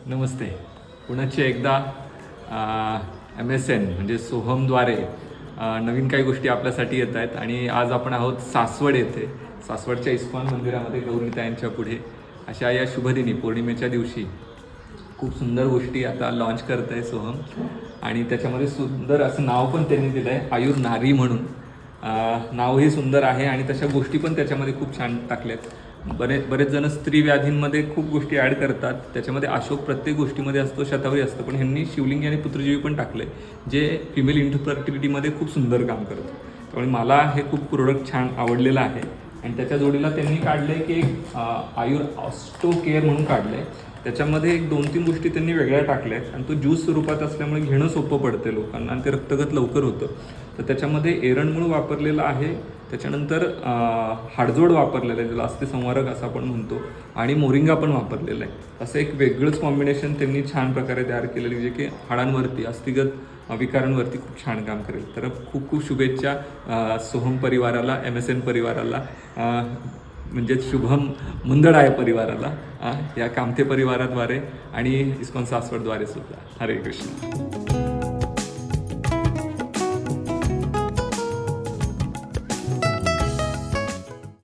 नमस्ते. पुण्याची एकदा MSN म्हणजे सोहमद्वारे नवीन काही गोष्टी आपल्यासाठी येत आहेत आणि आज आपण आहोत सासवड येथे. सासवडच्या इस्कॉन मंदिरामध्ये गौरीताईंच्या पुढे अशा या शुभदिनी पौर्णिमेच्या दिवशी खूप सुंदर गोष्टी आता लॉन्च करत आहे सोहम आणि त्याच्यामध्ये सुंदर असं नाव पण त्यांनी दिलं आहे, आयुर नारी म्हणून. नावही सुंदर आहे आणि तशा गोष्टी पण त्याच्यामध्ये खूप छान टाकल्यात. बरेच जण स्त्री व्याधींमध्ये खूप गोष्टी ॲड करतात, त्याच्यामध्ये अशोक प्रत्येक गोष्टीमध्ये असतो, शतावरी असतं, पण ह्यांनी शिवलिंगी आणि पुत्रजीवी पण टाकले जे फिमेल इन्फर्टिलिटीमध्ये खूप सुंदर काम करतं. त्यामुळे मला हे खूप प्रोडक्ट छान आवडलेलं आहे. आणि त्याच्या जोडीला त्यांनी काढलं आहे की एक आयुर ऑस्टो केअर म्हणून काढलं आहे. त्याच्यामध्ये एक 2-3 गोष्टी त्यांनी वेगळ्या टाकल्या आहेत आणि तो ज्यूस स्वरूपात असल्यामुळे घेणं सोपं पडते लोकांना आणि ते रक्तगत लवकर होतं. तर त्याच्यामध्ये एरणमूळ वापरलेलं आहे, त्याच्यानंतर हाडजोड वापरलेलं आहे, ज्याला अस्थिसंवारक असं आपण म्हणतो, आणि मोरिंगा पण वापरलेलं आहे. असं एक वेगळंच कॉम्बिनेशन त्यांनी छान प्रकारे तयार केलेलं जे की हाडांवरती अस्थिगत विकारांवरती खूप छान काम करेल. तर खूप खूप शुभेच्छा सोहम परिवाराला, MSN परिवाराला, म्हणजे शुभम मुंदडाय परिवाराला, या कामथे परिवाराद्वारे आणि इस्कॉन सासवडद्वारे सुद्धा. हरे कृष्ण.